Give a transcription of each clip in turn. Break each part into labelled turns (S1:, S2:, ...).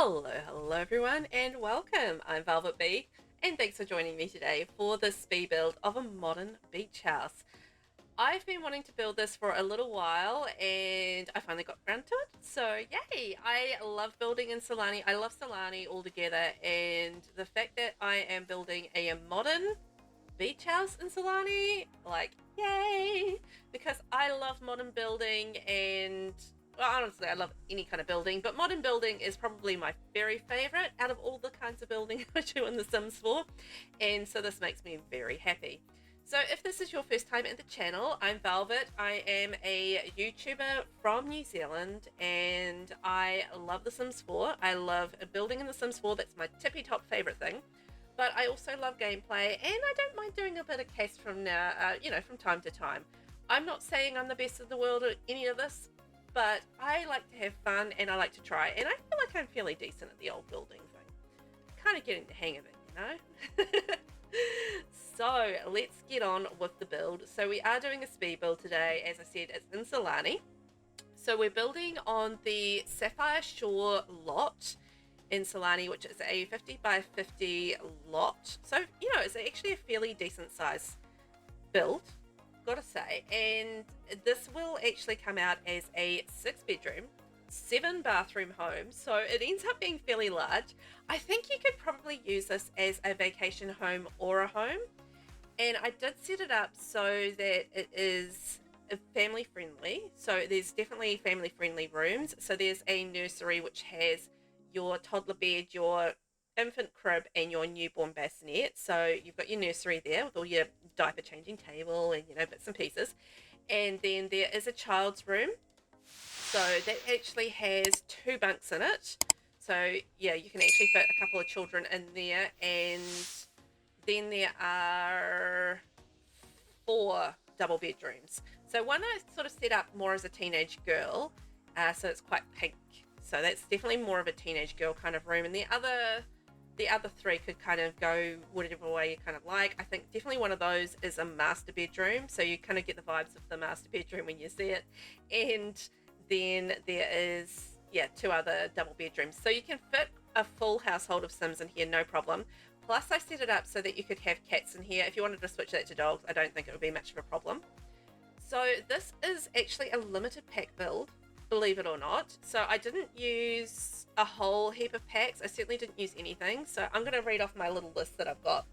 S1: Hello everyone and welcome. I'm VelvettB and thanks for joining me today for the speed build of a modern beach house. I've been wanting to build this for a little while and I finally got around to it, so yay! I love building in Sulani. I love Sulani altogether, and the fact that I am building a modern beach house in Sulani, like, yay! Because I love modern building, and well, honestly I love any kind of building, but modern building is probably my very favorite out of all the kinds of building I do in The Sims 4, and so this makes me very happy. So if this is your first time at the channel, I'm Velvet. I am a YouTuber from New Zealand and I love The Sims 4. I love building in The Sims 4. That's my tippy top favorite thing. But I also love gameplay, and I don't mind doing a bit of cast from now, from time to time. I'm not saying I'm the best in the world at any of this, but I like to have fun and I like to try, and I feel like I'm fairly decent at the old building thing. Kind of getting the hang of it, you know? So let's get on with the build. So we are doing a speed build today. As I said, it's in Sulani. So we're building on the Sapphire Shore lot in Sulani, which is a 50 by 50 lot. So, you know, it's actually a fairly decent size build, gotta say. And this will actually come out as a 6-bedroom, 7-bathroom home, so it ends up being fairly large. I think you could probably use this as a vacation home or a home, and I did set it up so that it is family friendly. So there's definitely family friendly rooms. So there's a nursery which has your toddler bed, your infant crib, and your newborn bassinet. So you've got your nursery there with all your diaper changing table and, you know, bits and pieces. And then there is a child's room. So that actually has 2 bunks in it. So yeah, you can actually fit a couple of children in there. And then there are 4 double bedrooms. So one I sort of set up more as a teenage girl. So it's quite pink. So that's definitely more of a teenage girl kind of room. And the other 3 could kind of go whatever way you kind of like. I think definitely one of those is a master bedroom. So you kind of get the vibes of the master bedroom when you see it. And then there is, 2 other double bedrooms. So you can fit a full household of Sims in here, no problem. Plus I set it up so that you could have cats in here. If you wanted to switch that to dogs, I don't think it would be much of a problem. So this is actually a limited pack build, believe it or not. So I didn't use a whole heap of packs. I certainly didn't use anything. So I'm going to read off my little list that I've got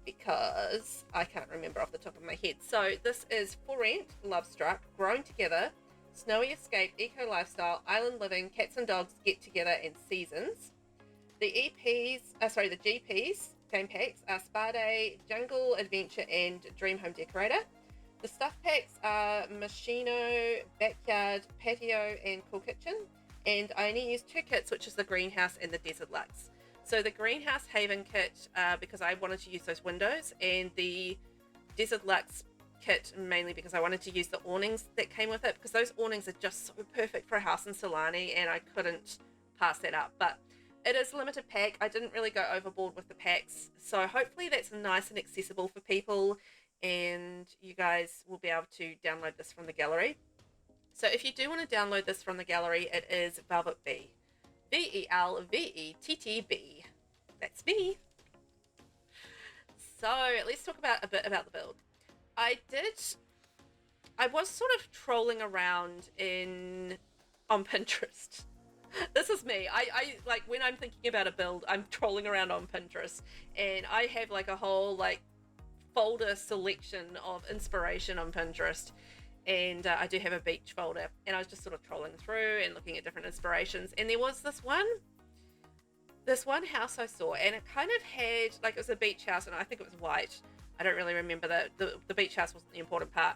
S1: because I can't remember off the top of my head. So this is For Rent, Lovestruck, Growing Together, Snowy Escape, Eco Lifestyle, Island Living, Cats and Dogs Get Together, and Seasons. The GPs, game packs, are Spa Day, Jungle Adventure, and Dream Home Decorator. The stuff packs are Moschino, Backyard, Patio, and Cool Kitchen. And I only used 2 kits, which is the Greenhouse and the Desert Luxe. So the Greenhouse Haven kit, because I wanted to use those windows, and the Desert Luxe kit mainly because I wanted to use the awnings that came with it, because those awnings are just so perfect for a house in Sulani, and I couldn't pass that up. But it is limited pack. I didn't really go overboard with the packs, so hopefully that's nice and accessible for people, and you guys will be able to download this from the gallery. So if you do want to download this from the gallery, it is VelvettB, VelvettB. That's me. So let's talk about a bit about the build. I was sort of trolling around on Pinterest. This is me. I like, when I'm thinking about a build, I'm trolling around on Pinterest, and I have like a whole like folder selection of inspiration on Pinterest, and I do have a beach folder, and I was just sort of trolling through and looking at different inspirations, and there was this one house I saw, and it kind of had like, it was a beach house, and I think it was white. I don't really remember the beach house wasn't the important part.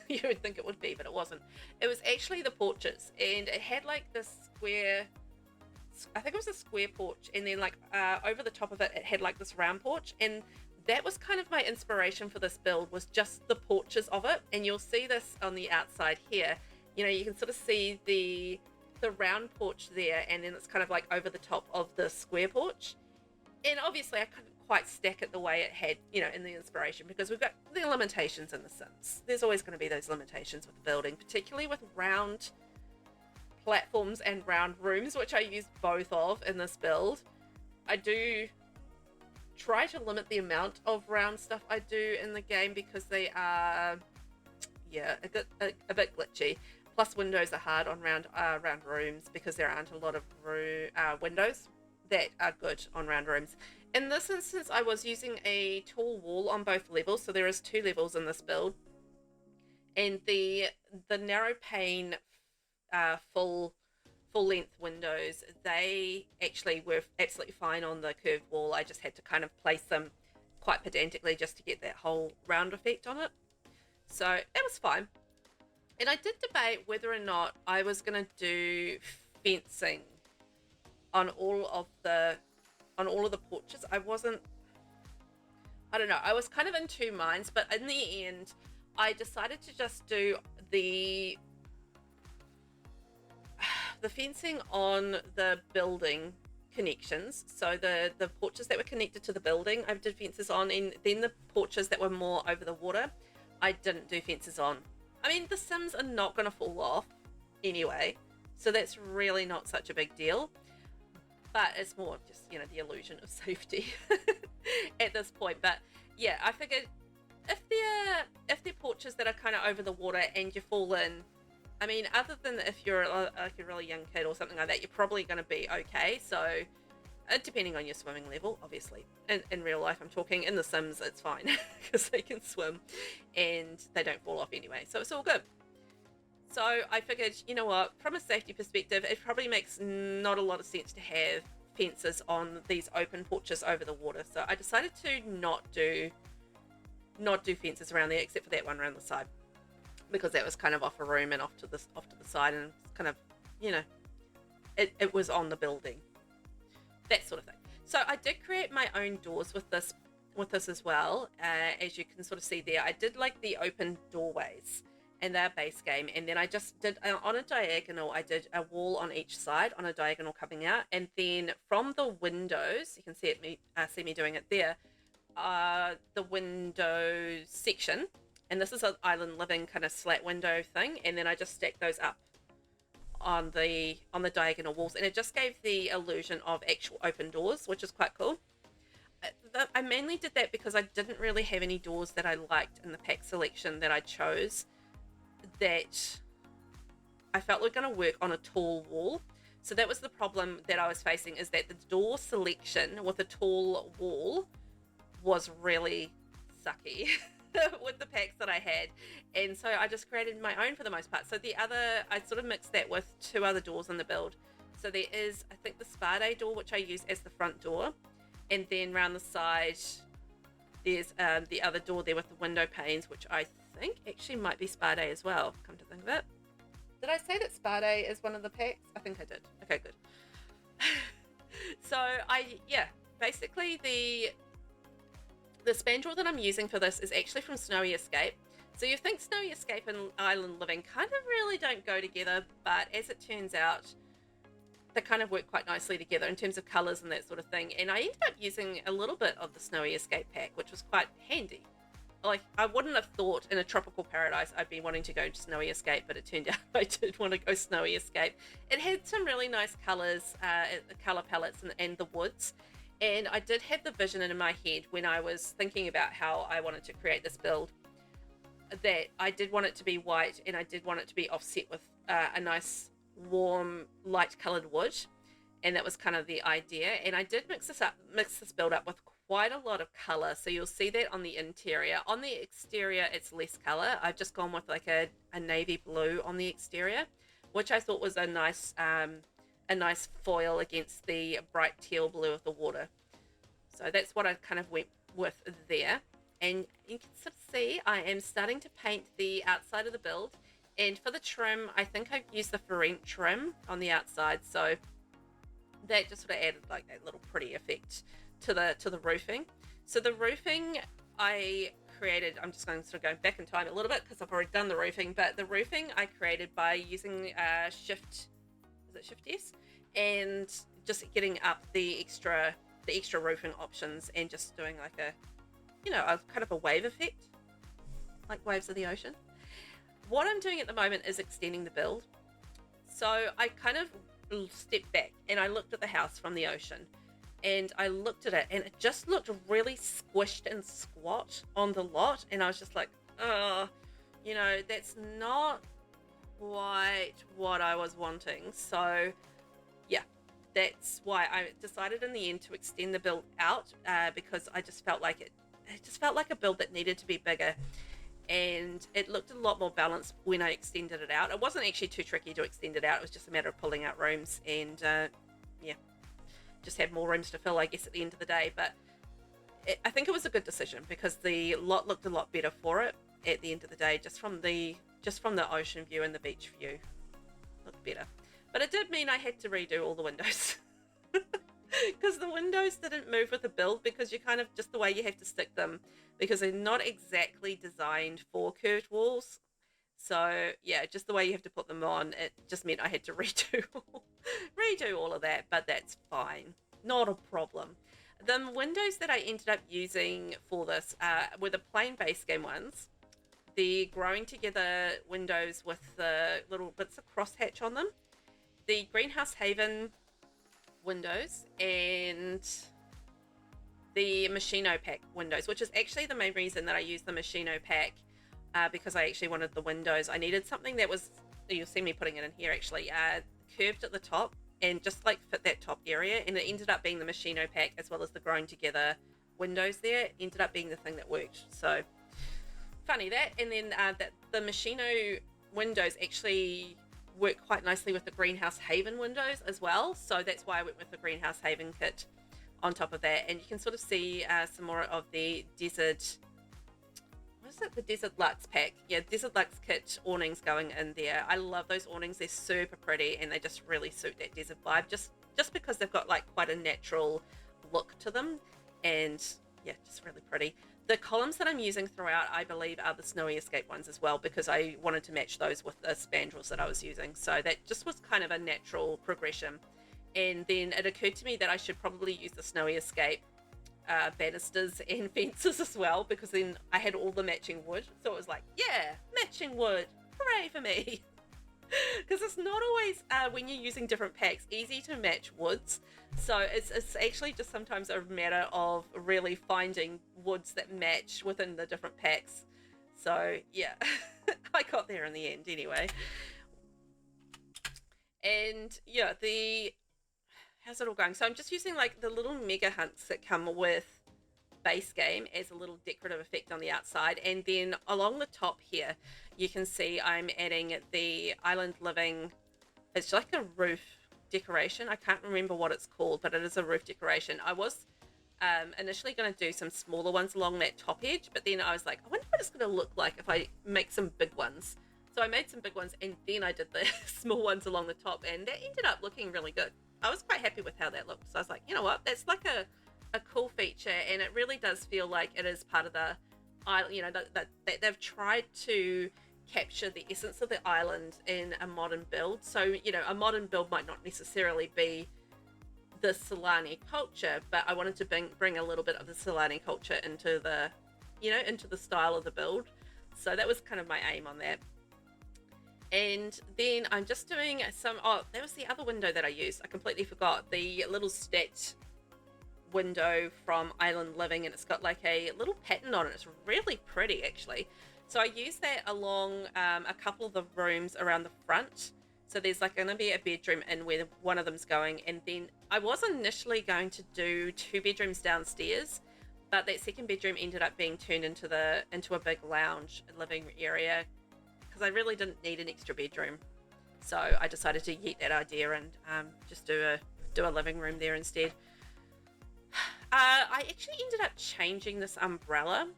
S1: You would think it would be, but it wasn't. It was actually the porches, and it had like this square, I think it was a square porch, and then like over the top of it, it had like this round porch, and that was kind of my inspiration for this build, was just the porches of it. And you'll see this on the outside here. You know, you can sort of see the round porch there, and then it's kind of like over the top of the square porch. And obviously I couldn't quite stack it the way it had, you know, in the inspiration, because we've got the limitations in The Sims. There's always going to be those limitations with the building, particularly with round platforms and round rooms, which I use both of in this build. I do try to limit the amount of round stuff I do in the game because they are, yeah, a bit glitchy. Plus, windows are hard on round rooms because there aren't a lot of windows that are good on round rooms. In this instance, I was using a tall wall on both levels, so there is 2 levels in this build. And the narrow pane full length windows, they actually were absolutely fine on the curved wall. I just had to kind of place them quite pedantically just to get that whole round effect on it. So it was fine. And I did debate whether or not I was going to do fencing on all of the porches. I don't know. I was kind of in 2 minds, but in the end, I decided to just do the fencing on the building connections. So the porches that were connected to the building, I did fences on, and then the porches that were more over the water, I didn't do fences on. I mean, the Sims are not going to fall off anyway, so that's really not such a big deal. But it's more just, you know, the illusion of safety at this point. But yeah, I figured if they're porches that are kind of over the water and you fall in, I mean, other than if you're like a really young kid or something like that, you're probably going to be okay. So depending on your swimming level, obviously. In real life, I'm talking. In the Sims, it's fine because they can swim and they don't fall off anyway. So it's all good. So I figured, you know what, from a safety perspective, it probably makes not a lot of sense to have fences on these open porches over the water. So I decided to not do fences around there, except for that one around the side, because that was kind of off a room and off to the side, and kind of, you know, it was on the building, that sort of thing. So I did create my own doors with this as well. As you can sort of see there, I did like the open doorways, and they're base game. And then I just did on a diagonal, I did a wall on each side on a diagonal coming out, and then from the windows, you can see me doing it there. The window section, and this is an island living kind of slat window thing, and then I just stacked those up on the diagonal walls, and it just gave the illusion of actual open doors, which is quite cool. I mainly did that because I didn't really have any doors that I liked in the pack selection that I chose that I felt were going to work on a tall wall. So that was the problem that I was facing, is that the door selection with a tall wall was really sucky with the packs that I had, and so I just created my own for the most part. So I sort of mixed that with 2 other doors in the build. So there is, I think, the Speedbuild door, which I use as the front door, and then around the side there's the other door there with the window panes, which I think actually might be Speedbuild as well, come to think of it. Did I say that Speedbuild is one of the packs? I think I did. Okay, good. So basically the spandrel that I'm using for this is actually from Snowy Escape. So you think Snowy Escape and Island Living kind of really don't go together, but as it turns out, they kind of work quite nicely together in terms of colours and that sort of thing. And I ended up using a little bit of the Snowy Escape pack, which was quite handy. Like, I wouldn't have thought in a tropical paradise I'd be wanting to go to Snowy Escape, but it turned out I did want to go Snowy Escape. It had some really nice colours, colour palettes and the woods. And I did have the vision in my head when I was thinking about how I wanted to create this build, that I did want it to be white, and I did want it to be offset with a nice warm light coloured wood, and that was kind of the idea. And I did mix this build up with quite a lot of colour, so you'll see that on the interior. On the exterior it's less colour. I've just gone with like a navy blue on the exterior, which I thought was a nice foil against the bright teal blue of the water. So that's what I kind of went with there. And you can sort of see I am starting to paint the outside of the build. And for the trim, I think I've used the Ferrent trim on the outside. So that just sort of added like that little pretty effect to the roofing. So the roofing I created, I'm just going to sort of go back in time a little bit because I've already done the roofing, but the roofing I created by using Shift S, and just getting up the extra roofing options and just doing like a kind of a wave effect, like waves of the ocean. What I'm doing at the moment is extending the build. So I kind of stepped back and I looked at the house from the ocean, and I looked at it and it just looked really squished and squat on the lot, and I was just like, you know, that's not quite what I was wanting. So yeah, that's why I decided in the end to extend the build out, because I just felt like it just felt like a build that needed to be bigger, and it looked a lot more balanced when I extended it out. It wasn't actually too tricky to extend it out. It was just a matter of pulling out rooms and yeah, just had more rooms to fill, I guess, at the end of the day. But I think it was a good decision because the lot looked a lot better for it at the end of the day, just from the ocean view and the beach view. Looked better. But it did mean I had to redo all the windows. Because the windows didn't move with the build, because you kind of, just the way you have to stick them, because they're not exactly designed for curved walls. So yeah, just the way you have to put them on, it just meant I had to redo all of that, but that's fine. Not a problem. The windows that I ended up using for this were the plain base game ones, the growing together windows with the little bits of crosshatch on them, the Greenhouse Haven windows, and the Moschino pack windows, which is actually the main reason that I used the Moschino pack, because I actually wanted the windows. I needed something that was, you'll see me putting it in here actually, curved at the top and just like fit that top area, and it ended up being the Moschino pack as well as the growing together windows there ended up being the thing that worked. So funny that. And then that the Moschino windows actually work quite nicely with the Greenhouse Haven windows as well, so that's why I went with the Greenhouse Haven kit on top of that. And you can sort of see some more of the Desert, what is it, the Desert Luxe pack, yeah, Desert Luxe kit awnings going in there. I love those awnings, they're super pretty and they just really suit that desert vibe, just because they've got like quite a natural look to them, and yeah, just really pretty. The columns that I'm using throughout, I believe, are the Snowy Escape ones as well, because I wanted to match those with the spandrels that I was using. So that just was kind of a natural progression. And then it occurred to me that I should probably use the Snowy Escape banisters and fences as well, because then I had all the matching wood. So it was like, yeah, matching wood. Hooray for me. Because it's not always, when you're using different packs, easy to match woods. So it's actually just sometimes a matter of really finding woods that match within the different packs. So yeah, I got there in the end anyway. And yeah, how's it all going? So I'm just using like the little mega hunts that come with base game as a little decorative effect on the outside, and then along the top here you can see I'm adding the Island Living, it's like a roof decoration. I can't remember what it's called, but it is a roof decoration. I was initially going to do some smaller ones along that top edge, but then I was like, I wonder what it's going to look like if I make some big ones. So I made some big ones and then I did the small ones along the top, and that ended up looking really good. I was quite happy with how that looked. So I was like, you know what, that's like a cool feature, and it really does feel like it is part of the island, you know, that they've tried to capture the essence of the island in a modern build. So, you know, a modern build might not necessarily be the Sulani culture, but I wanted to bring a little bit of the Sulani culture into the, you know, into the style of the build. So that was kind of my aim on that. And then I'm just doing some, that was the other window that I used. I completely forgot. The little stat window from Island Living, and it's got like a little pattern on it. It's really pretty actually. So I used that along a couple of the rooms around the front. So there's like going to be a bedroom in where one of them's going, and then I was initially going to do 2 bedrooms downstairs, but that second bedroom ended up being turned into a big lounge living area, because I really didn't need an extra bedroom. So I decided to yeet that idea and just do a living room there instead. I actually ended up changing this umbrella.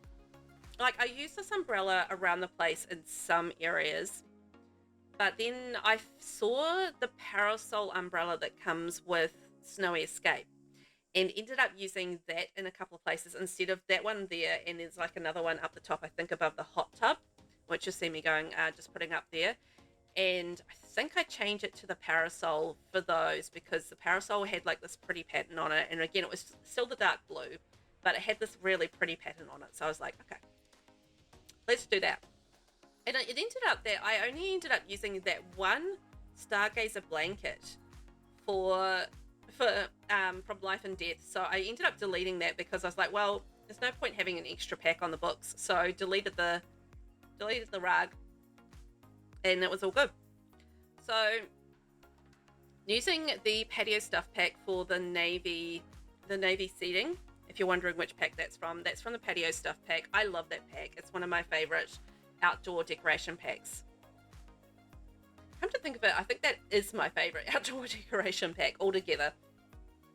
S1: Like, I used this umbrella around the place in some areas, but then I saw the parasol umbrella that comes with Snowy Escape and ended up using that in a couple of places instead of that one there. And there's like another one up the top, I think above the hot tub, which you see me going, just putting up there. And I think I changed it to the parasol for those, because the parasol had like this pretty pattern on it. And again, it was still the dark blue, but it had this really pretty pattern on it. So I was like, okay, let's do that. And it ended up that I only ended up using that one Stargazer blanket for from Life and Death. So I ended up deleting that because I was like, well, there's no point having an extra pack on the books. So deleted the rug, and it was all good. So using the Patio stuff pack for the navy seating. If you're wondering which pack that's from the Patio stuff pack. I love that pack. It's one of my favorite outdoor decoration packs. Come to think of it, I think that is my favorite outdoor decoration pack altogether.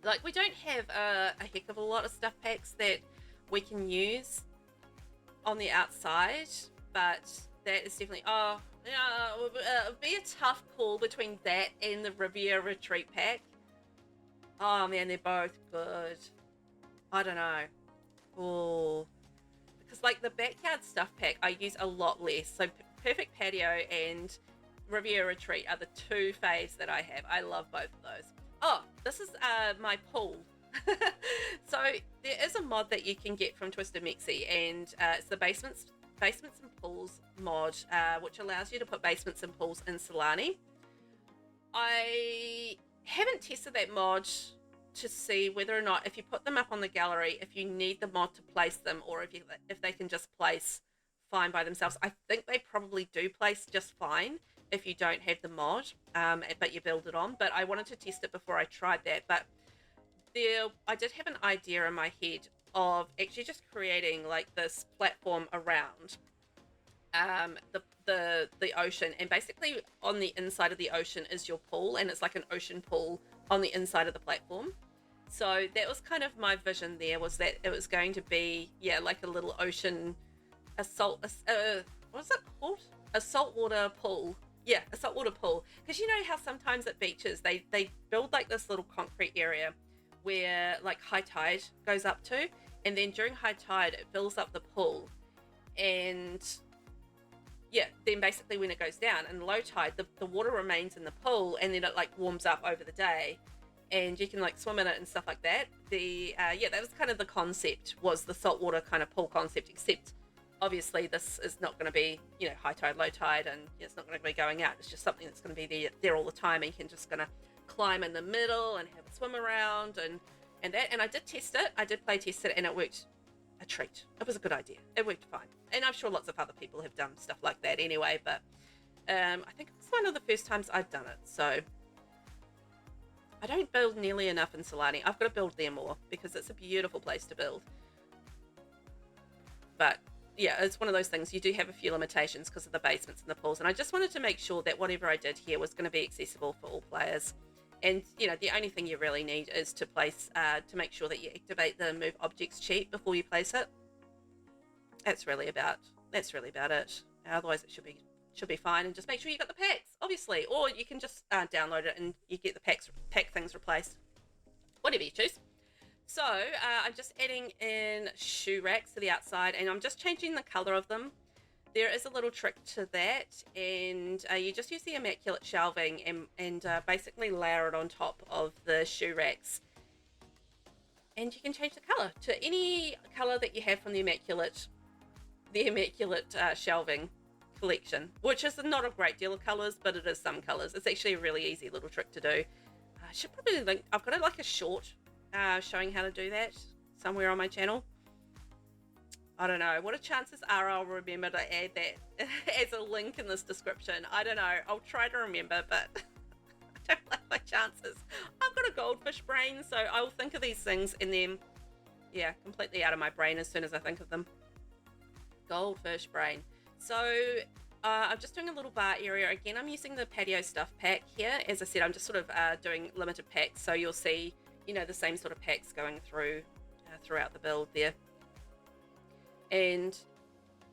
S1: Like, we don't have a heck of a lot of stuff packs that we can use on the outside, but that is definitely, it would be a tough call between that and the Riviera Retreat pack. Oh man, they're both good. I don't know. Oh, because like the backyard stuff pack, I use a lot less. So Perfect Patio and Riviera Retreat are the two faves that I have. I love both of those. Oh, this is my pool. So there is a mod that you can get from Twisted Mexi, and it's the basements and pools mod, which allows you to put basements and pools in Sulani. I haven't tested that mod to see whether or not, if you put them up on the gallery, if you need the mod to place them, or if they can just place fine by themselves. I think they probably do place just fine if you don't have the mod, but you build it on. But I wanted to test it before I tried that. But I did have an idea in my head of actually just creating like this platform around the ocean, and basically on the inside of the ocean is your pool, and it's like an ocean pool on the inside of the platform. So that was kind of my vision there, was that it was going to be, yeah, like a little ocean, what's it called? A saltwater pool. Yeah, a saltwater pool. Because you know how sometimes at beaches they build like this little concrete area where like high tide goes up to, and then during high tide it fills up the pool, and yeah, then basically when it goes down and low tide, the water remains in the pool, and then it like warms up over the day, and you can like swim in it and stuff like that. That was kind of the concept, was the saltwater kind of pool concept, except obviously this is not going to be, you know, high tide, low tide, and it's not going to be going out. It's just something that's going to be there all the time, and you can just going to climb in the middle and have a swim around and that. And I did test it. I did play test it, and it worked a treat. It was a good idea. It worked fine. And I'm sure lots of other people have done stuff like that anyway, but I think it was one of the first times I've done it. So I don't build nearly enough in Sulani. I've got to build there more because it's a beautiful place to build. But yeah, it's one of those things. You do have a few limitations because of the basements and the pools. And I just wanted to make sure that whatever I did here was going to be accessible for all players. And, you know, the only thing you really need is to place, to make sure that you activate the move objects cheat before you place it. That's really about it. Otherwise, it should be fine. And just make sure you got the packs, obviously. Or you can just download it and you get the pack things replaced. Whatever you choose. So I'm just adding in shoe racks to the outside, and I'm just changing the color of them. There is a little trick to that, and you just use the immaculate shelving and basically layer it on top of the shoe racks. And you can change the color to any color that you have from the immaculate shelving collection, which is not a great deal of colors, but it is some colors. It's actually a really easy little trick to do. I should probably link. I've got like a short showing how to do that somewhere on my channel. I don't know. What the chances are I'll remember to add that as a link in this description. I don't know. I'll try to remember, but I don't like my chances. I've got a goldfish brain, so I'll think of these things and then, yeah, completely out of my brain as soon as I think of them. Goldfish brain. So I'm just doing a little bar area. Again, I'm using the Patio stuff pack here. As I said, I'm just sort of doing limited packs, so you'll see, you know, the same sort of packs going through throughout the build there. And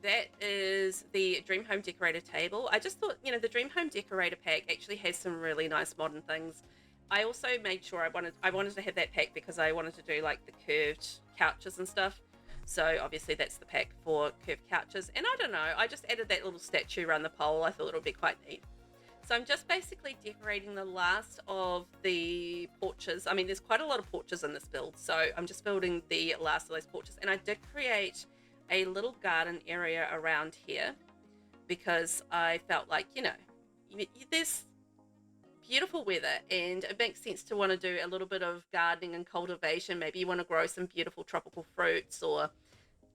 S1: that is the Dream Home Decorator table. I just thought, you know, the Dream Home Decorator pack actually has some really nice modern things. I also made sure I wanted to have that pack because I wanted to do like the curved couches and stuff. So obviously that's the pack for curved couches. And I don't know, I just added that little statue around the pole. I thought it would be quite neat. So I'm just basically decorating the last of the porches. I mean, there's quite a lot of porches in this build, so I'm just building the last of those porches. And I did create a little garden area around here because I felt like, you know, there's beautiful weather and it makes sense to want to do a little bit of gardening and cultivation. Maybe you want to grow some beautiful tropical fruits or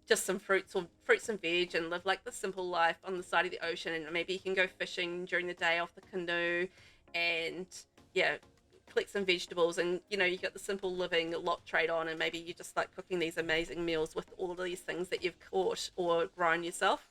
S1: just some fruits and veg and live like the simple life on the side of the ocean. And maybe you can go fishing during the day off the canoe and yeah, collect some vegetables. And you know, you got the simple living lot trade on, and maybe you just like cooking these amazing meals with all of these things that you've caught or grown yourself.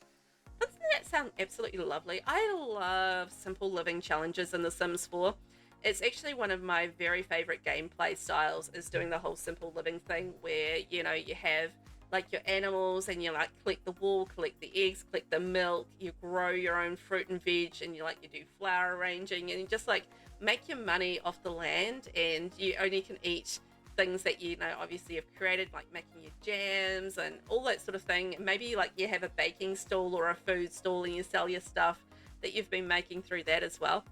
S1: Doesn't that sound absolutely lovely? I love simple living challenges in The Sims 4. It's actually one of my very favorite gameplay styles, is doing the whole simple living thing where, you know, you have like your animals and you like collect the wool, collect the eggs, collect the milk, you grow your own fruit and veg, and you do flower arranging, and you just like make your money off the land, and you only can eat things that you know obviously have created, like making your jams and all that sort of thing. Maybe like you have a baking stall or a food stall and you sell your stuff that you've been making through that as well.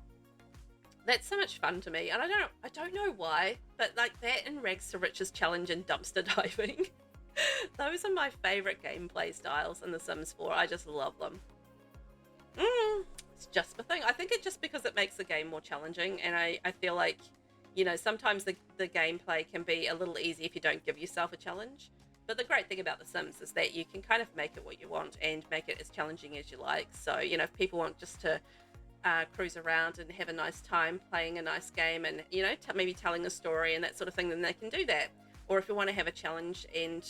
S1: That's so much fun to me, and I don't know why, but like that and Rags to Riches challenge and dumpster diving, those are my favorite gameplay styles in The Sims 4. I just love them. It's just the thing. I think it's just because it makes the game more challenging, and I feel like, you know, sometimes the gameplay can be a little easy if you don't give yourself a challenge. But the great thing about The Sims is that you can kind of make it what you want and make it as challenging as you like. So, you know, if people want just to cruise around and have a nice time playing a nice game and, you know, maybe telling a story and that sort of thing, then they can do that. Or if you want to have a challenge and,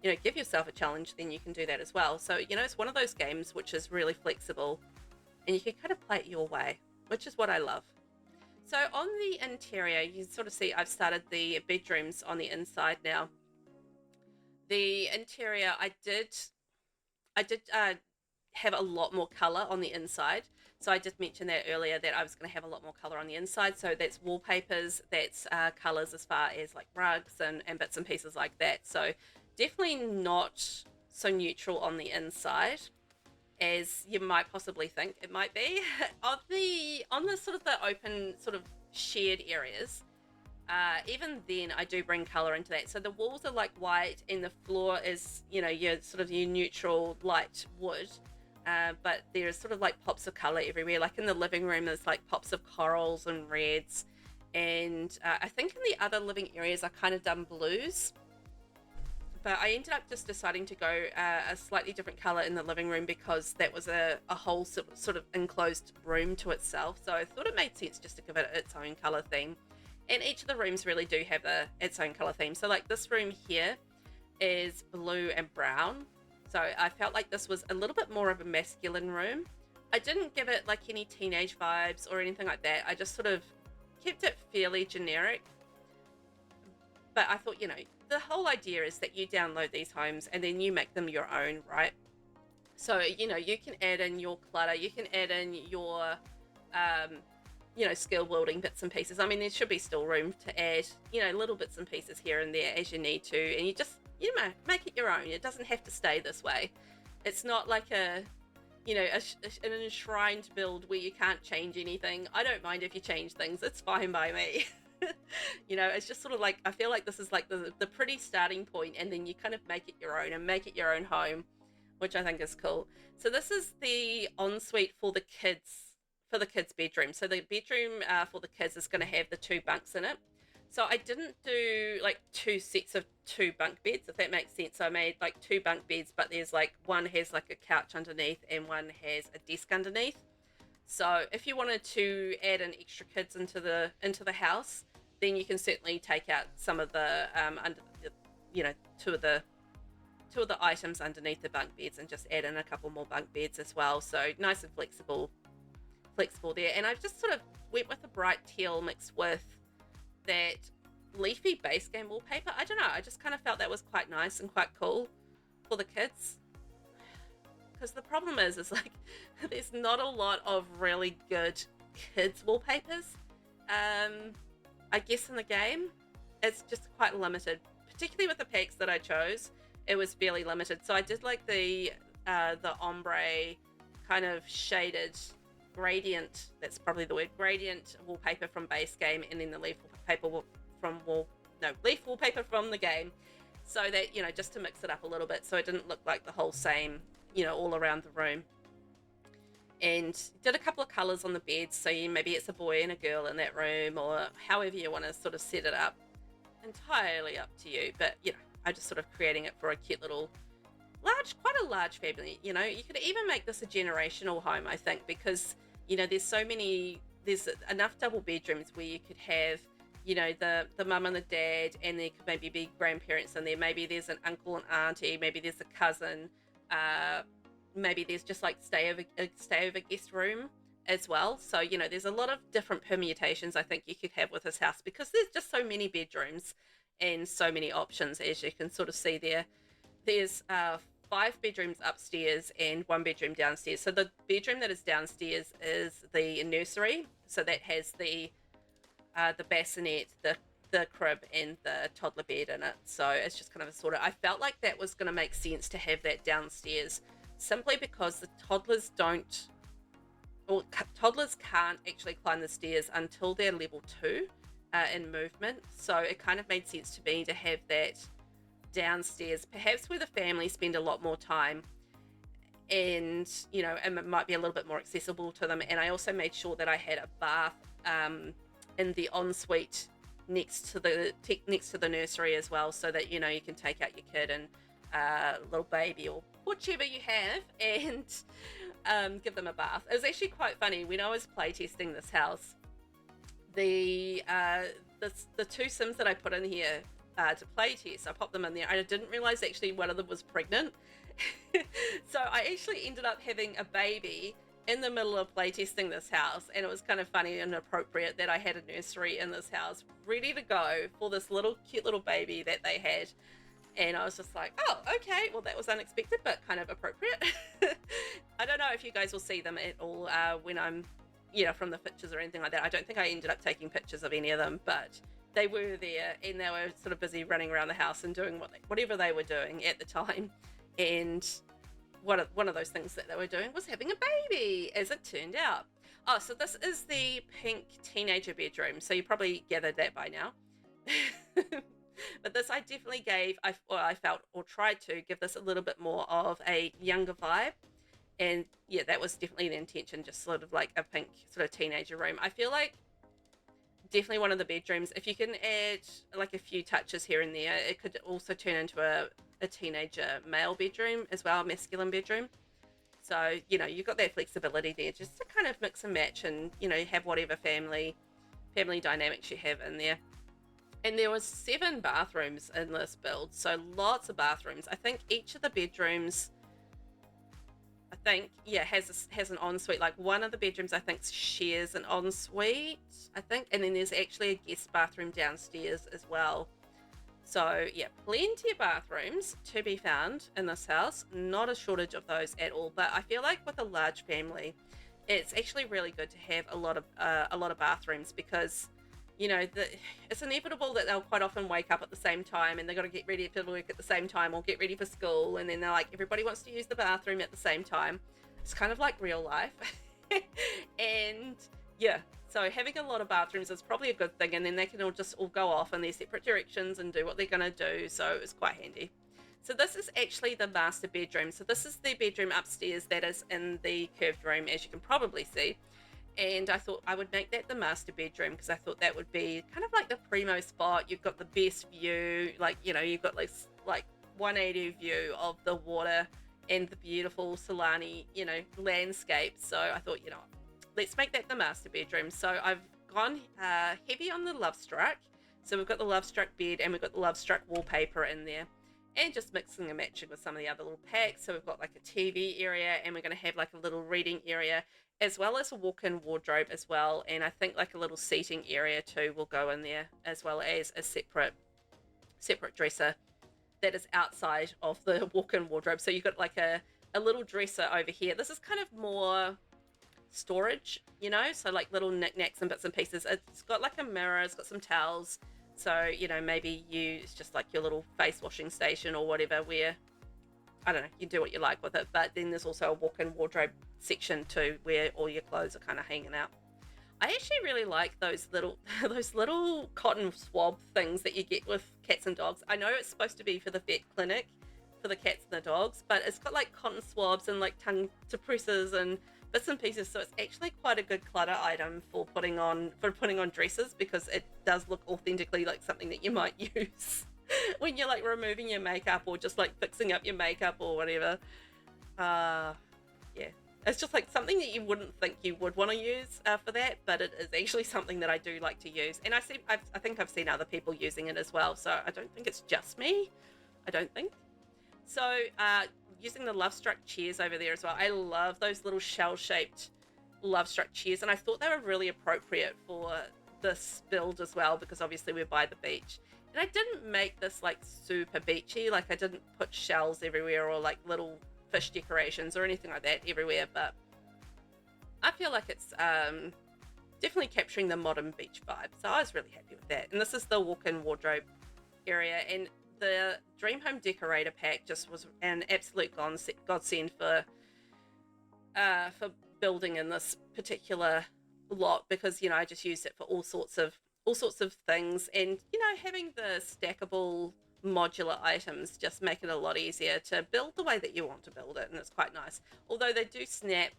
S1: you know, give yourself a challenge, then you can do that as well. So, you know, it's one of those games which is really flexible and you can kind of play it your way, which is what I love. So on the interior, you sort of see I've started the bedrooms on the inside now. The interior, I did have a lot more color on the inside. So I did mention that earlier, that I was going to have a lot more color on the inside. So that's wallpapers, that's colors as far as like rugs and bits and pieces like that. So definitely not so neutral on the inside as you might possibly think it might be. On the sort of the open sort of shared areas, even then I do bring color into that. So the walls are like white and the floor is, you know, your sort of your neutral light wood, but there's sort of like pops of color everywhere. Like in the living room there's like pops of corals and reds, and I think in the other living areas I kind of done blues. But I ended up just deciding to go a slightly different color in the living room because that was a whole sort of enclosed room to itself. So I thought it made sense just to give it its own color theme. And each of the rooms really do have its own color theme. So like this room here is blue and brown. So I felt like this was a little bit more of a masculine room. I didn't give it like any teenage vibes or anything like that. I just sort of kept it fairly generic. But I thought, you know, the whole idea is that you download these homes and then you make them your own, right? So, you know, you can add in your clutter, you can add in your, you know, skill building bits and pieces. I mean, there should be still room to add, you know, little bits and pieces here and there as you need to. And you just, you know, make it your own. It doesn't have to stay this way. It's not like an enshrined build where you can't change anything. I don't mind if you change things. It's fine by me. You know, it's just sort of like, I feel like this is like the pretty starting point, and then you kind of make it your own and make it your own home, which I think is cool. So this is the ensuite for the kids bedroom. So the bedroom for the kids is going to have the 2 bunks in it. So I didn't do like 2 sets of 2 bunk beds, if that makes sense. So I made like 2 bunk beds, but there's like one has like a couch underneath and one has a desk underneath. So if you wanted to add in extra kids into the house, then you can certainly take out some of the two of the items underneath the bunk beds and just add in a couple more bunk beds as well. So nice and flexible there. And I've just sort of went with a bright teal mixed with that leafy base game wallpaper. I don't know, I just kind of felt that was quite nice and quite cool for the kids. Because the problem is like there's not a lot of really good kids wallpapers. I guess in the game it's just quite limited, particularly with the packs that I chose. It was fairly limited. So I did like the ombre kind of shaded gradient, that's probably the word, gradient wallpaper from base game, and then the leaf wallpaper from the game, so that, you know, just to mix it up a little bit so it didn't look like the whole same, you know, all around the room. and did a couple of colors on the bed. So maybe it's a boy and a girl in that room, or however you want to sort of set it up. Entirely up to you. But, I just sort of creating it for a cute little quite a large family. You could even make this a generational home, I think, because, there's enough double bedrooms where you could have, the mum and the dad, and there could maybe be grandparents in there. Maybe there's an uncle and auntie, maybe there's a cousin, maybe there's just like stay over guest room as well. So, there's a lot of different permutations I think you could have with this house, because there's just so many bedrooms and so many options, as you can sort of see there. There's 5 bedrooms upstairs and 1 bedroom downstairs. So the bedroom that is downstairs is the nursery. So that has the bassinet, the crib, and the toddler bed in it. So it's just kind of I felt like that was going to make sense to have that downstairs, simply because the toddlers can't actually climb the stairs until they're level 2 in movement. So it kind of made sense to me to have that downstairs, perhaps where the family spend a lot more time, and and it might be a little bit more accessible to them. And I also made sure that I had a bath in the ensuite next to the nursery as well, so that you can take out your kid and little baby or whichever you have, and give them a bath. It was actually quite funny when I was playtesting this house. The 2 Sims that I put in here to play test, I popped them in there. I didn't realize actually one of them was pregnant. So I actually ended up having a baby in the middle of playtesting this house, and it was kind of funny and appropriate that I had a nursery in this house ready to go for this cute little baby that they had. And I was just like, oh, okay, well, that was unexpected, but kind of appropriate. I don't know if you guys will see them at all when I'm, from the pictures or anything like that. I don't think I ended up taking pictures of any of them, but they were there, and they were sort of busy running around the house and doing whatever they were doing at the time. And one of those things that they were doing was having a baby, as it turned out. Oh, so this is the pink teenager bedroom. So you probably gathered that by now. But this I definitely I felt or tried to give this a little bit more of a younger vibe. And yeah, that was definitely the intention, just sort of like a pink sort of teenager room. I feel like definitely one of the bedrooms, if you can add like a few touches here and there, it could also turn into a teenager male bedroom as well, a masculine bedroom. So, you've got that flexibility there just to kind of mix and match and, have whatever family dynamics you have in there. And there was 7 bathrooms in this build, so lots of bathrooms. I think each of the bedrooms, has an ensuite. Like one of the bedrooms, I think, shares an ensuite, I think. And then there's actually a guest bathroom downstairs as well. So, yeah, plenty of bathrooms to be found in this house. Not a shortage of those at all. But I feel like with a large family, it's actually really good to have a lot of bathrooms, because it's inevitable that they'll quite often wake up at the same time, and they've got to get ready for work at the same time, or get ready for school, and then they're like, everybody wants to use the bathroom at the same time. It's kind of like real life. And yeah, so having a lot of bathrooms is probably a good thing, and then they can all go off in their separate directions and do what they're going to do, so it's quite handy. So this is actually the master bedroom. So this is the bedroom upstairs that is in the curved room, as you can probably see. And I thought I would make that the master bedroom, because I thought that would be kind of like the primo spot. You've got the best view, like, you've got like 180 view of the water and the beautiful Sulani, landscape. So I thought, let's make that the master bedroom. So I've gone heavy on the Lovestruck. So we've got the Lovestruck bed, and we've got the Lovestruck wallpaper in there, and just mixing and matching with some of the other little packs. So we've got like a TV area, and we're going to have like a little reading area, as well as a walk-in wardrobe as well. And I think like a little seating area too will go in there, as well as a separate dresser that is outside of the walk-in wardrobe. So you've got like a little dresser over here. This is kind of more storage, so like little knickknacks and bits and pieces. It's got like a mirror, it's got some towels. So, maybe it's just like your little face washing station or whatever, where, I don't know, you do what you like with it. But then there's also a walk-in wardrobe section too, where all your clothes are kind of hanging out. I actually really like those little cotton swab things that you get with cats and dogs. I know it's supposed to be for the vet clinic for the cats and the dogs, but it's got like cotton swabs and like tongue suppressors and bits and pieces. So it's actually quite a good clutter item for putting on dresses, because it does look authentically like something that you might use when you're like removing your makeup or just like fixing up your makeup or whatever. Yeah, it's just like something that you wouldn't think you would want to use for that, but it is actually something that I do like to use, and I think I've seen other people using it as well, so I don't think it's just me. I don't think so. Using the Lovestruck chairs over there as well. I love those little shell-shaped Lovestruck chairs, and I thought they were really appropriate for this build as well, because obviously we're by the beach. And I didn't make this like super beachy, like I didn't put shells everywhere or like little fish decorations or anything like that everywhere, but I feel like it's definitely capturing the modern beach vibe, so I was really happy with that. And this is the walk-in wardrobe area, and the Dream Home Decorator pack just was an absolute godsend for building in this particular lot, because you know I just used it for all sorts of things, and you know having the stackable modular items just make it a lot easier to build the way that you want to build it, and it's quite nice. Although they do snap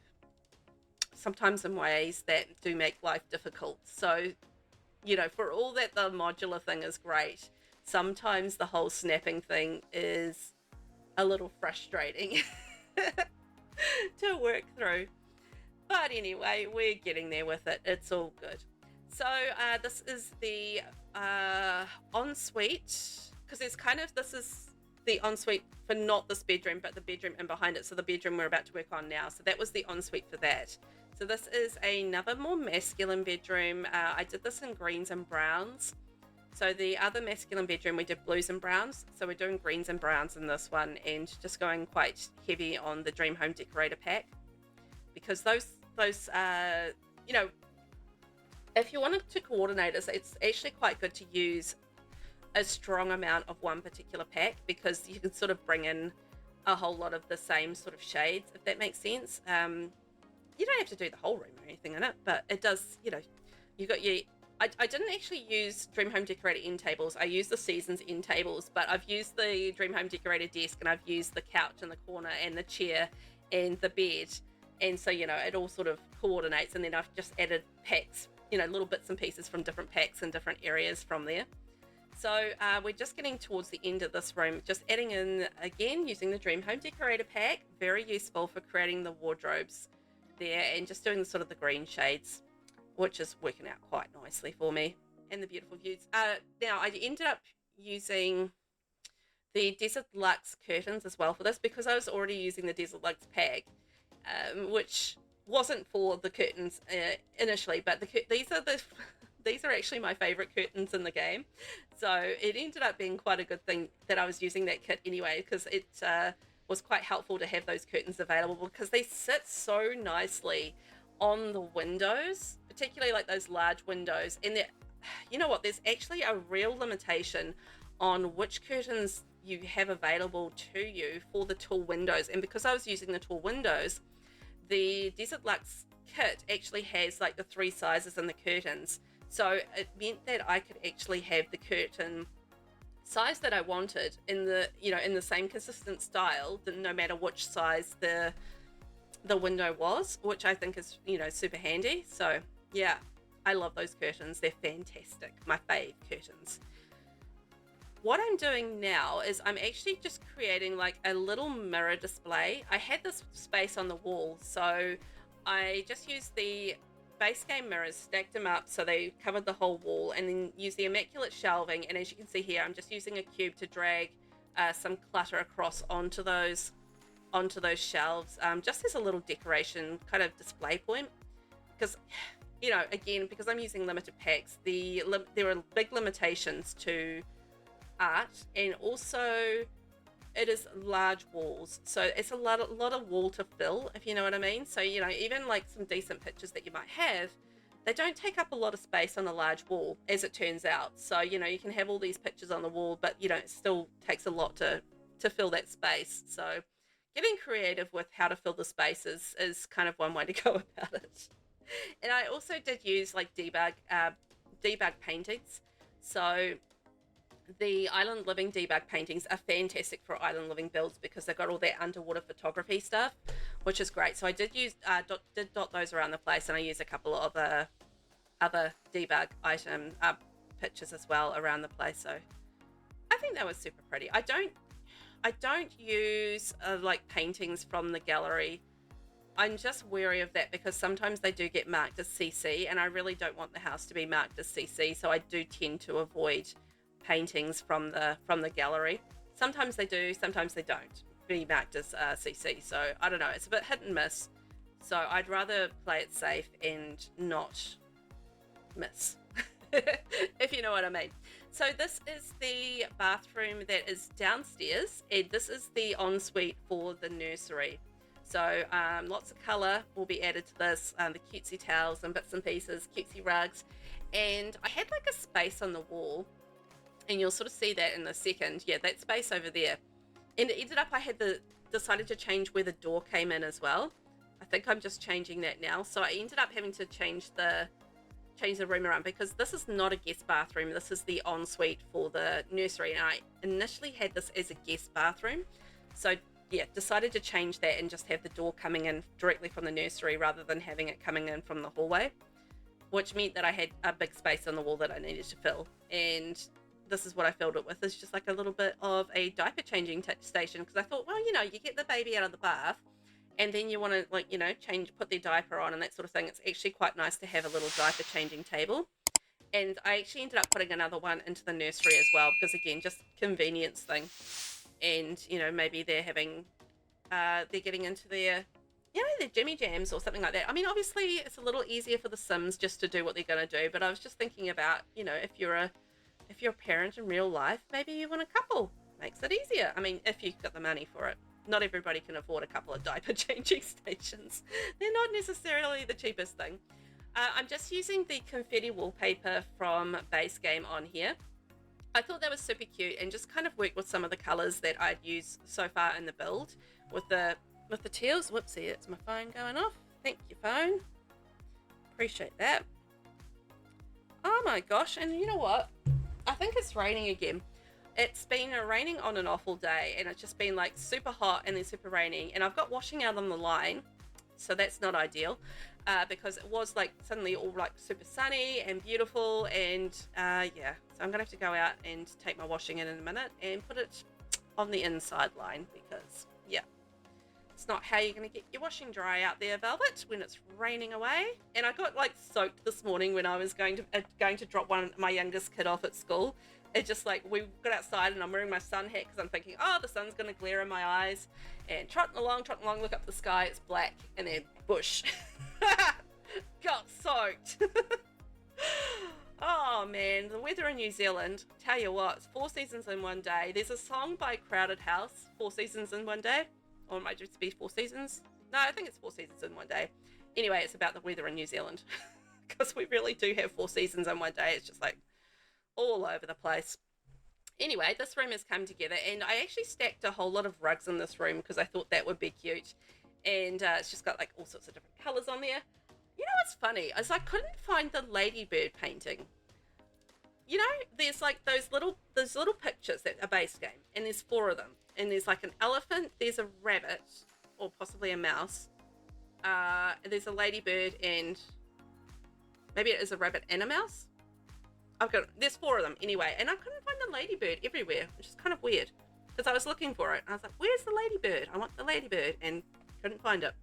S1: sometimes in ways that do make life difficult, so you know, for all that the modular thing is great, sometimes the whole snapping thing is a little frustrating to work through. But anyway, we're getting there with it. It's all good. So this is the ensuite, because it's kind of, this is the ensuite for not this bedroom, but the bedroom in behind it. So the bedroom we're about to work on now. So that was the ensuite for that. So this is another more masculine bedroom. I did this in greens and browns. So the other masculine bedroom, we did blues and browns. So we're doing greens and browns in this one, and just going quite heavy on the Dream Home Decorator pack, because those you know, if you wanted to coordinate this, it's actually quite good to use a strong amount of one particular pack, because you can sort of bring in a whole lot of the same sort of shades, if that makes sense. You don't have to do the whole room or anything in it, but it does, you know, you got your, I didn't actually use Dream Home Decorator end tables. I used the Seasons end tables, but I've used the Dream Home Decorator desk, and I've used the couch in the corner and the chair and the bed. And so, you know, it all sort of coordinates, and then I've just added packs, you know, little bits and pieces from different packs and different areas from there. So we're just getting towards the end of this room, just adding in, again, using the Dream Home Decorator pack, very useful for creating the wardrobes there, and just doing sort of the green shades, which is working out quite nicely for me, and the beautiful views. Now, I ended up using the Desert Luxe curtains as well for this, because I was already using the Desert Luxe pack, which wasn't for the curtains initially, but these are actually my favorite curtains in the game. So it ended up being quite a good thing that I was using that kit anyway, because it was quite helpful to have those curtains available, because they sit so nicely on the windows, particularly like those large windows. And you know what, there's actually a real limitation on which curtains you have available to you for the tall windows. And because I was using the tall windows, the Desert Luxe kit actually has like the 3 sizes in the curtains, so it meant that I could actually have the curtain size that I wanted in the, you know, in the same consistent style, no matter which size the window was, which I think is, you know, super handy. So yeah, I love those curtains. They're fantastic. My fave curtains. What I'm doing now is I'm actually just creating like a little mirror display. I had this space on the wall, so I just used the base game mirrors, stacked them up so they covered the whole wall, and then use the immaculate shelving. And as you can see here, I'm just using a cube to drag some clutter across onto those shelves, just as a little decoration kind of display point. Because, you know, again, because I'm using limited packs, there are big limitations to art, and also it is large walls, so it's a lot of wall to fill, if you know what I mean. So, you know, even like some decent pictures that you might have, they don't take up a lot of space on a large wall, as it turns out. So, you know, you can have all these pictures on the wall, but you know, it still takes a lot to fill that space. So getting creative with how to fill the spaces is kind of one way to go about it. And I also did use like debug paintings. So the Island Living debug paintings are fantastic for Island Living builds because they've got all that underwater photography stuff, which is great. So I did use dot those around the place, and I used a couple of other debug item pictures as well around the place. So I think that was super pretty. I don't use like paintings from the gallery. I'm just wary of that because sometimes they do get marked as CC, and I really don't want the house to be marked as CC, so I do tend to avoid paintings from the gallery. Sometimes they do, sometimes they don't be marked as CC, so I don't know, it's a bit hit and miss, so I'd rather play it safe and not miss. If you know what I mean. So this is the bathroom that is downstairs, and this is the ensuite for the nursery. So lots of colour will be added to this, the cutesy towels and bits and pieces, cutesy rugs. And I had like a space on the wall, and you'll sort of see that in a second. Yeah, that space over there. And it ended up I had decided to change where the door came in as well. I think I'm just changing that now. So I ended up having to change the room around because this is not a guest bathroom. This is the ensuite for the nursery, and I initially had this as a guest bathroom. So yeah, decided to change that and just have the door coming in directly from the nursery rather than having it coming in from the hallway, which meant that I had a big space on the wall that I needed to fill. And this is what I filled it with. It's just like a little bit of a diaper changing station, because I thought, well, you know, you get the baby out of the bath and then you want to, like, you know, put their diaper on and that sort of thing. It's actually quite nice to have a little diaper changing table. And I actually ended up putting another one into the nursery as well, because again, just convenience thing. And, you know, maybe they're having, they're getting into their, you know, their Jimmy Jams or something like that. I mean, obviously it's a little easier for the Sims just to do what they're going to do, but I was just thinking about, you know, if you're a parent in real life, maybe you want a couple. Makes it easier. I mean, if you've got the money for it. Not everybody can afford a couple of diaper changing stations. They're not necessarily the cheapest thing. I'm just using the confetti wallpaper from Base Game on here. I thought that was super cute and just kind of worked with some of the colors that I'd used so far in the build with the teals. Whoopsie, it's my phone going off. Thank you, phone. Appreciate that. Oh my gosh, and you know what? I think it's raining again. It's been raining on and off all day, and it's just been like super hot and then super raining, and I've got washing out on the line, so that's not ideal, because it was like suddenly all like super sunny and beautiful, and yeah, so I'm gonna have to go out and take my washing in a minute and put it on the inside line, because yeah, it's not how you're gonna get your washing dry out there, Velvet, when it's raining away. And I got like soaked this morning when I was going to drop my youngest kid off at school. It's just like we got outside and I'm wearing my sun hat because I'm thinking, oh, the sun's going to glare in my eyes. And trotting along, look up the sky, it's black, and then bush. Got soaked. Oh man, the weather in New Zealand, tell you what, it's 4 seasons in one day. There's a song by Crowded House, 4 seasons in one day. Or it might just be 4 seasons. No, I think it's 4 seasons in one day. Anyway, it's about the weather in New Zealand. Because we really do have 4 seasons in one day. It's just like all over the place. Anyway, this room has come together, and I actually stacked a whole lot of rugs in this room because I thought that would be cute. And it's just got like all sorts of different colors on there. You know what's funny is I couldn't find the ladybird painting. You know, there's like those little pictures that are Base Game, and there's 4 of them, and there's like an elephant, there's a rabbit, or possibly a mouse, there's a ladybird, and maybe it is a rabbit and a mouse. There's 4 of them anyway, and I couldn't find the ladybird everywhere, which is kind of weird, because I was looking for it, and I was like, where's the ladybird? I want the ladybird, and couldn't find it.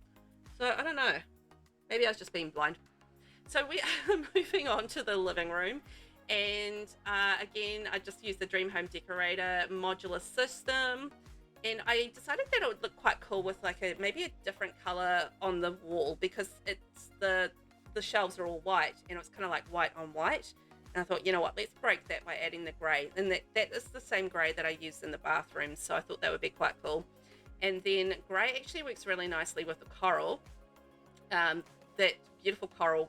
S1: So I don't know, maybe I was just being blind. So we are moving on to the living room, and again, I just used the Dream Home Decorator modular system, and I decided that it would look quite cool with like maybe a different color on the wall, because it's the shelves are all white, and it's kind of like white on white. And I thought, you know what, let's break that by adding the grey. And that is the same grey that I used in the bathroom, so I thought that would be quite cool. And then grey actually works really nicely with the coral, that beautiful coral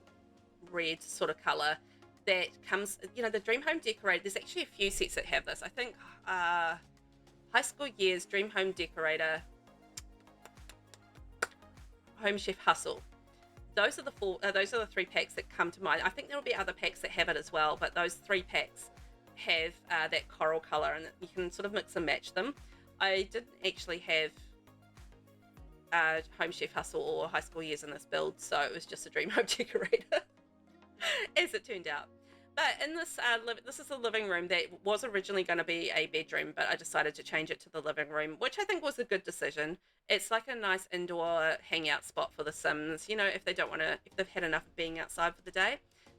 S1: red sort of colour that comes, you know, the Dream Home Decorator. There's actually a few sets that have this. I think High School Years, Dream Home Decorator, Home Chef Hustle. Those are the 3 packs that come to mind. I think there will be other packs that have it as well, but those 3 packs have that coral color, and you can sort of mix and match them. I didn't actually have Home Chef Hustle or High School Years in this build, so it was just a dream home decorator, as it turned out. But in this, this is the living room that was originally going to be a bedroom, but I decided to change it to the living room, which I think was a good decision. It's like a nice indoor hangout spot for the Sims, you know, if they don't want to, if they've had enough of being outside for the day.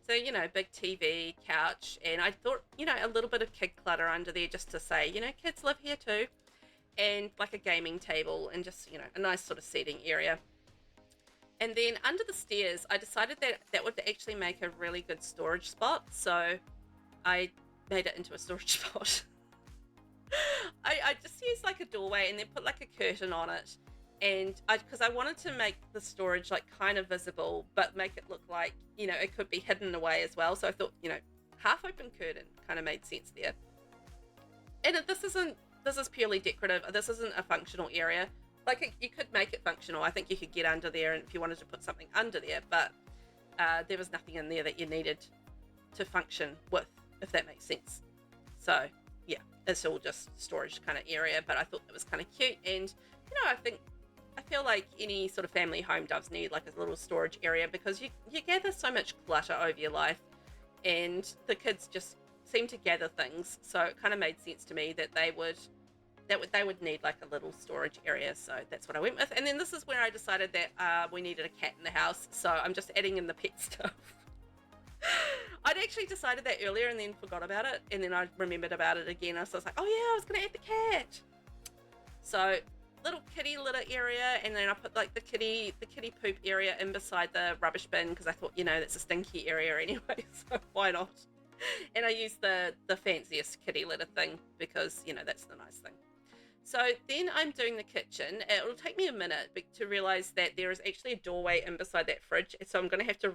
S1: So, you know, big TV, couch, and I thought, you know, a little bit of kid clutter under there just to say, you know, kids live here too. And like a gaming table and just, you know, a nice sort of seating area. And then under the stairs, I decided that that would actually make a really good storage spot. So I made it into a storage spot. I just used like a doorway and then put like a curtain on it. And because I wanted to make the storage like kind of visible, but make it look like, you know, it could be hidden away as well. So I thought, you know, half open curtain kind of made sense there. And this is purely decorative. This isn't a functional area. Like, you could make it functional. I think you could get under there and if you wanted to put something under there, but there was nothing in there that you needed to function with, if that makes sense. So yeah, it's all just storage kind of area, but I thought it was kind of cute. And you know, I feel like any sort of family home does need like a little storage area, because you gather so much clutter over your life, and the kids just seem to gather things. So it kind of made sense to me that they would need like a little storage area. So that's what I went with. And then this is where I decided that we needed a cat in the house, so I'm just adding in the pet stuff. I'd actually decided that earlier and then forgot about it, and then I remembered about it again. So I was like, oh yeah, I was gonna add the cat. So little kitty litter area, and then I put like the kitty poop area in beside the rubbish bin, because I thought, you know, that's a stinky area anyway, so why not? And I used the fanciest kitty litter thing, because, you know, that's the nice thing. So then I'm doing the kitchen. It'll take me a minute to realize that there is actually a doorway in beside that fridge. So I'm going to have to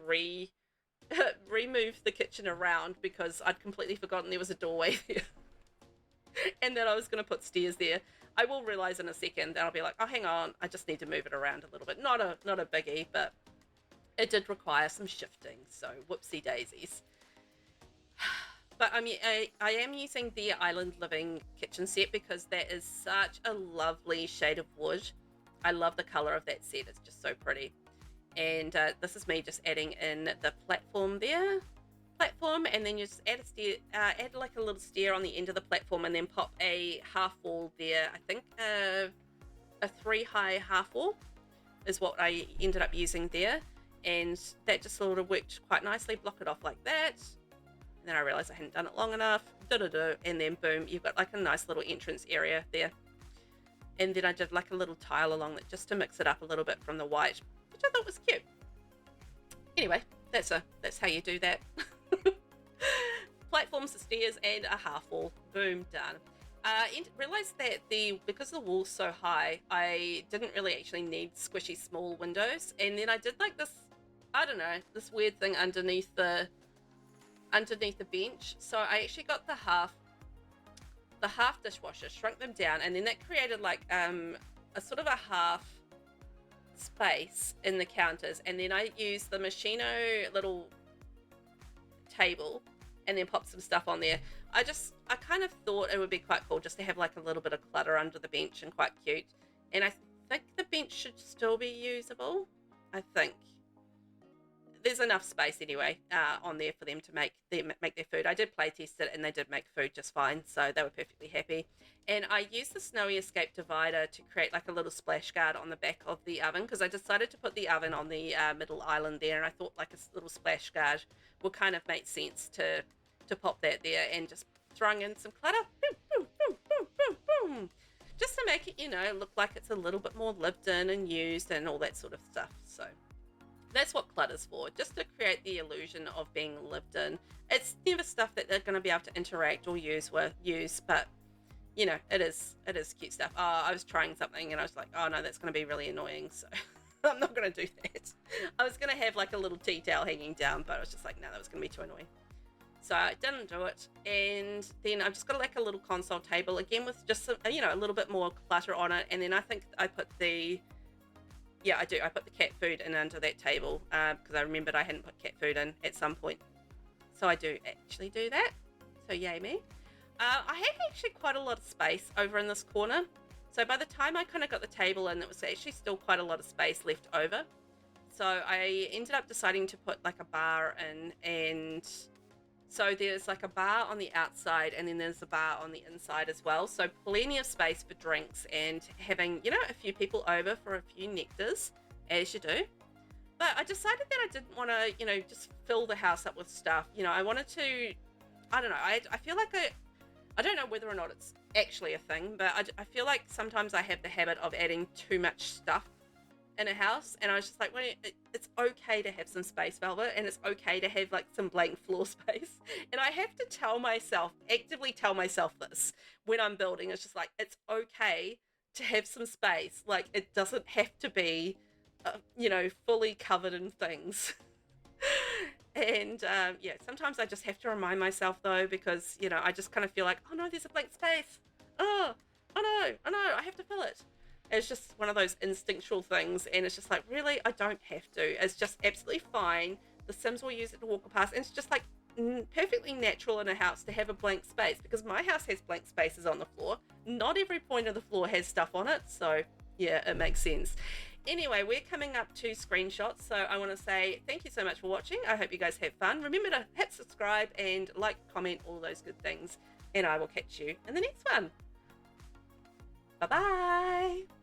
S1: remove the kitchen around, because I'd completely forgotten there was a doorway there. And that I was going to put stairs there. I will realize in a second that I'll be like, oh, hang on, I just need to move it around a little bit. Not a biggie, but it did require some shifting. So whoopsie daisies. But I am using the Island Living kitchen set, because that is such a lovely shade of wood. I love the color of that set. It's just so pretty. And this is me just adding in the platform there. And then you just add a stair, add like a little stair on the end of the platform, and then pop a half wall there. I think a 3-high half wall is what I ended up using there. And that just sort of worked quite nicely. Block it off like that. And then I realized I hadn't done it long enough. And then boom, you've got like a nice little entrance area there. And then I did like a little tile along it just to mix it up a little bit from the white, which I thought was cute. Anyway, that's how you do that. Platforms, stairs, and a half wall. Boom, done. Realized that because the wall's so high, I didn't really actually need squishy small windows. And then I did like this, I don't know, this weird thing underneath the bench. So I actually got the half dishwasher, shrunk them down, and then that created like a sort of a half space in the counters. And then I used the Moschino little table and then pop some stuff on there. I kind of thought it would be quite cool just to have like a little bit of clutter under the bench, and quite cute. And I think the bench should still be usable. I think there's enough space anyway on there for them to make their food. I did play test it, and they did make food just fine, so they were perfectly happy. And I used the Snowy Escape divider to create like a little splash guard on the back of the oven, because I decided to put the oven on the middle island there, and I thought like a little splash guard would kind of make sense to pop that there, and just throwing in some clutter, boom, boom, boom, boom, boom, boom, just to make it, you know, look like it's a little bit more lived in and used and all that sort of stuff. So that's what clutter's for, just to create the illusion of being lived in. It's never stuff that they're going to be able to interact or use, but you know, it is cute stuff. Oh, I was trying something and I was like, oh no, that's going to be really annoying, so I'm not going to do that. I was going to have like a little tea towel hanging down, but I was just like, no, that was going to be too annoying. So I didn't do it. And then I've just got like a little console table again with just some, you know, a little bit more clutter on it. And then I think I put I put the cat food in under that table, because I remembered I hadn't put cat food in at some point. So I do actually do that. so yay me. I had actually quite a lot of space over in this corner. So by the time I kind of got the table in, there was actually still quite a lot of space left over. So I ended up deciding to put like a bar in, and so there's like a bar on the outside and then there's a bar on the inside as well. So plenty of space for drinks and having, you know, a few people over for a few nectars, as you do. But I decided that I didn't want to, you know, just fill the house up with stuff. You know, I wanted to, I don't know, I feel like I don't know whether or not it's actually a thing, but I feel like sometimes I have the habit of adding too much stuff in a house, and I was just like, well, it's okay to have some space, Velvet, and it's okay to have like some blank floor space. And I have to tell myself, actively tell myself this when I'm building. It's just like, it's okay to have some space. Like, it doesn't have to be, you know, fully covered in things. And yeah, sometimes I just have to remind myself though, because, you know, I just kind of feel like, oh no, there's a blank space. Oh no, I have to fill it. It's just one of those instinctual things, and it's just like, really, I don't have to. It's just absolutely fine. The Sims will use it to walk past, and it's just like perfectly natural in a house to have a blank space, because my house has blank spaces on the floor. Not every point of the floor has stuff on it, so yeah, it makes sense. Anyway, we're coming up to screenshots, so I want to say thank you so much for watching. I hope you guys have fun. Remember to hit subscribe and like, comment, all those good things, and I will catch you in the next one. Bye-bye.